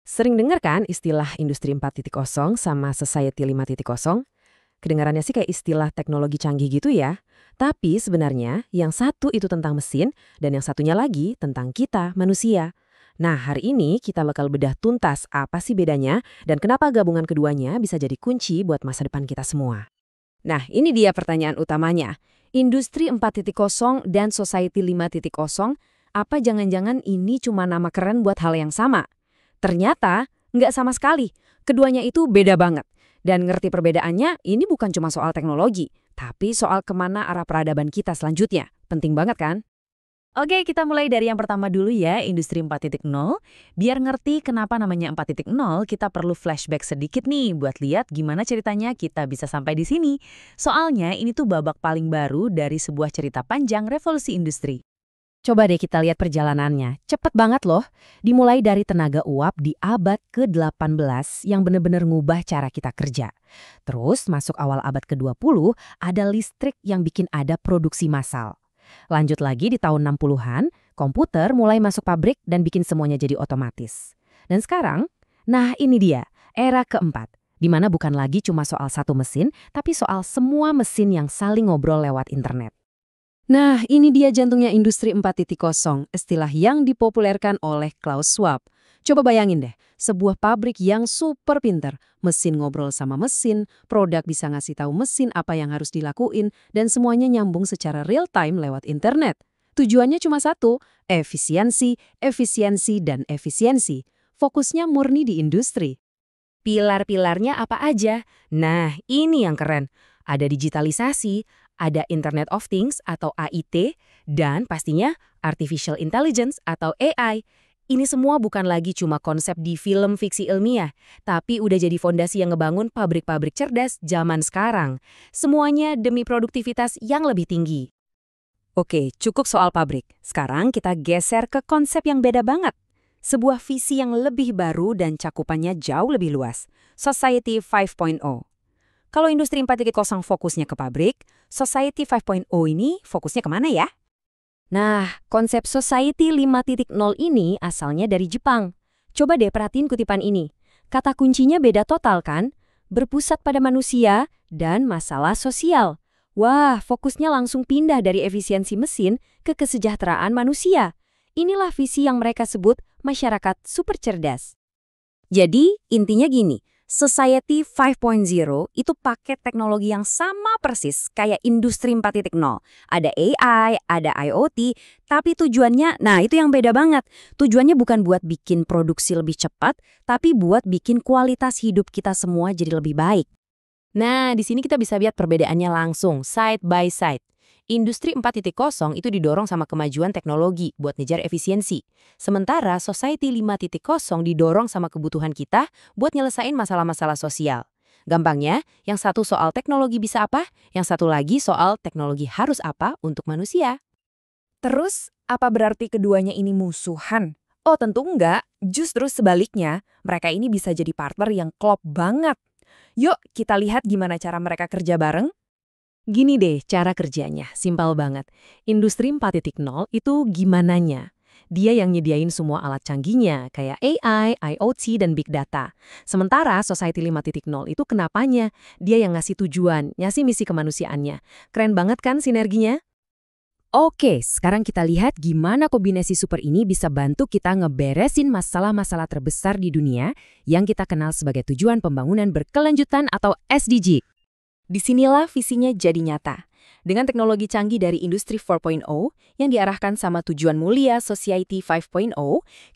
Sering dengar kan istilah Industri 4.0 sama Society 5.0? Kedengarannya sih kayak istilah teknologi canggih gitu ya. Tapi sebenarnya yang satu itu tentang mesin dan yang satunya lagi tentang kita, manusia. Nah, hari ini kita bakal bedah tuntas apa sih bedanya dan kenapa gabungan keduanya bisa jadi kunci buat masa depan kita semua. Nah, ini dia pertanyaan utamanya. Industri 4.0 dan Society 5.0, apa jangan-jangan ini cuma nama keren buat hal yang sama? Ternyata, nggak sama sekali. Keduanya itu beda banget. Dan ngerti perbedaannya, ini bukan cuma soal teknologi, tapi soal kemana arah peradaban kita selanjutnya. Penting banget kan? Oke, kita mulai dari yang pertama dulu ya, Industri 4.0. Biar ngerti kenapa namanya 4.0, kita perlu flashback sedikit nih buat lihat gimana ceritanya kita bisa sampai di sini. Soalnya ini tuh babak paling baru dari sebuah cerita panjang revolusi industri. Coba deh kita lihat perjalanannya. Cepet banget loh. Dimulai dari tenaga uap di abad ke-18 yang bener-bener ngubah cara kita kerja. Terus masuk awal abad ke-20, ada listrik yang bikin ada produksi massal. Lanjut lagi di tahun 60-an, komputer mulai masuk pabrik dan bikin semuanya jadi otomatis. Dan sekarang, nah ini dia, era keempat. Di mana bukan lagi cuma soal satu mesin, tapi soal semua mesin yang saling ngobrol lewat internet. Nah, ini dia jantungnya Industri 4.0, istilah yang dipopulerkan oleh Klaus Schwab. Coba bayangin deh, sebuah pabrik yang super pinter, mesin ngobrol sama mesin, produk bisa ngasih tahu mesin apa yang harus dilakuin, dan semuanya nyambung secara real time lewat internet. Tujuannya cuma satu, efisiensi, efisiensi, dan efisiensi. Fokusnya murni di industri. Pilar-pilarnya apa aja? Nah, ini yang keren. Ada digitalisasi, ada Internet of Things atau AIT, dan pastinya Artificial Intelligence atau AI. Ini semua bukan lagi cuma konsep di film fiksi ilmiah, tapi udah jadi fondasi yang ngebangun pabrik-pabrik cerdas zaman sekarang. Semuanya demi produktivitas yang lebih tinggi. Oke, cukup soal pabrik. Sekarang kita geser ke konsep yang beda banget. Sebuah visi yang lebih baru dan cakupannya jauh lebih luas. Society 5.0. Kalau Industri 4.0 fokusnya ke pabrik, Society 5.0 ini fokusnya kemana ya? Nah, konsep Society 5.0 ini asalnya dari Jepang. Coba deh perhatiin kutipan ini. Kata kuncinya beda total kan? Berpusat pada manusia dan masalah sosial. Wah, fokusnya langsung pindah dari efisiensi mesin ke kesejahteraan manusia. Inilah visi yang mereka sebut masyarakat super cerdas. Jadi, intinya gini. Society 5.0 itu pakai teknologi yang sama persis kayak Industri 4.0. Ada AI, ada IoT, tapi tujuannya, nah itu yang beda banget. Tujuannya bukan buat bikin produksi lebih cepat, tapi buat bikin kualitas hidup kita semua jadi lebih baik. Nah, di sini kita bisa lihat perbedaannya langsung, side by side. Industri 4.0 itu didorong sama kemajuan teknologi buat ngejar efisiensi. Sementara Society 5.0 didorong sama kebutuhan kita buat nyelesain masalah-masalah sosial. Gampangnya, yang satu soal teknologi bisa apa, yang satu lagi soal teknologi harus apa untuk manusia. Terus, apa berarti keduanya ini musuhan? Oh, tentu enggak. Justru sebaliknya, mereka ini bisa jadi partner yang klop banget. Yuk, kita lihat gimana cara mereka kerja bareng. Gini deh cara kerjanya, simpel banget. Industri 4.0 itu gimananya. Dia yang nyediain semua alat canggihnya, kayak AI, IoT, dan Big Data. Sementara Society 5.0 itu kenapanya? Dia yang ngasih tujuan, ngasih misi kemanusiaannya. Keren banget kan sinerginya? Oke, sekarang kita lihat gimana kombinasi super ini bisa bantu kita ngeberesin masalah-masalah terbesar di dunia yang kita kenal sebagai tujuan pembangunan berkelanjutan atau SDG. Disinilah visinya jadi nyata. Dengan teknologi canggih dari Industri 4.0 yang diarahkan sama tujuan mulia Society 5.0,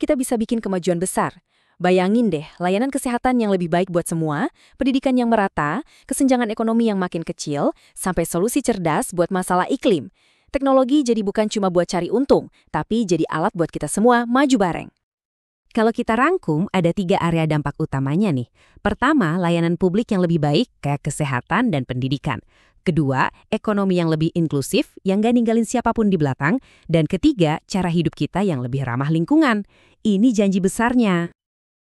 kita bisa bikin kemajuan besar. Bayangin deh, layanan kesehatan yang lebih baik buat semua, pendidikan yang merata, kesenjangan ekonomi yang makin kecil, sampai solusi cerdas buat masalah iklim. Teknologi jadi bukan cuma buat cari untung, tapi jadi alat buat kita semua maju bareng. Kalau kita rangkum, ada 3 area dampak utamanya nih. Pertama, layanan publik yang lebih baik kayak kesehatan dan pendidikan. Kedua, ekonomi yang lebih inklusif yang gak ninggalin siapapun di belakang. Dan ketiga, cara hidup kita yang lebih ramah lingkungan. Ini janji besarnya.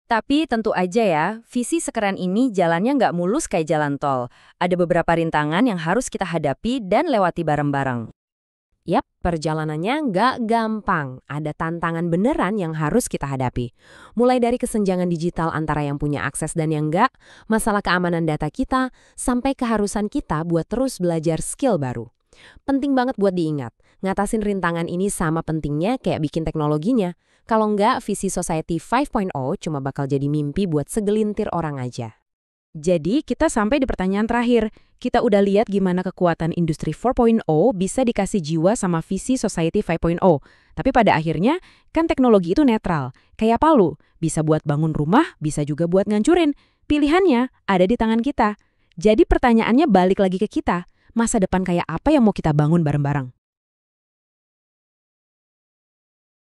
Tapi tentu aja ya, visi sekeren ini jalannya nggak mulus kayak jalan tol. Ada beberapa rintangan yang harus kita hadapi dan lewati bareng-bareng. Yap, perjalanannya nggak gampang. Ada tantangan beneran yang harus kita hadapi. Mulai dari kesenjangan digital antara yang punya akses dan yang nggak, masalah keamanan data kita, sampai keharusan kita buat terus belajar skill baru. Penting banget buat diingat, ngatasin rintangan ini sama pentingnya kayak bikin teknologinya. Kalau nggak, visi Society 5.0 cuma bakal jadi mimpi buat segelintir orang aja. Jadi, kita sampai di pertanyaan terakhir. Kita udah lihat gimana kekuatan industri 4.0 bisa dikasih jiwa sama visi Society 5.0. Tapi pada akhirnya, kan teknologi itu netral. Kayak palu, bisa buat bangun rumah, bisa juga buat ngancurin. Pilihannya ada di tangan kita. Jadi pertanyaannya balik lagi ke kita. Masa depan kayak apa yang mau kita bangun bareng-bareng?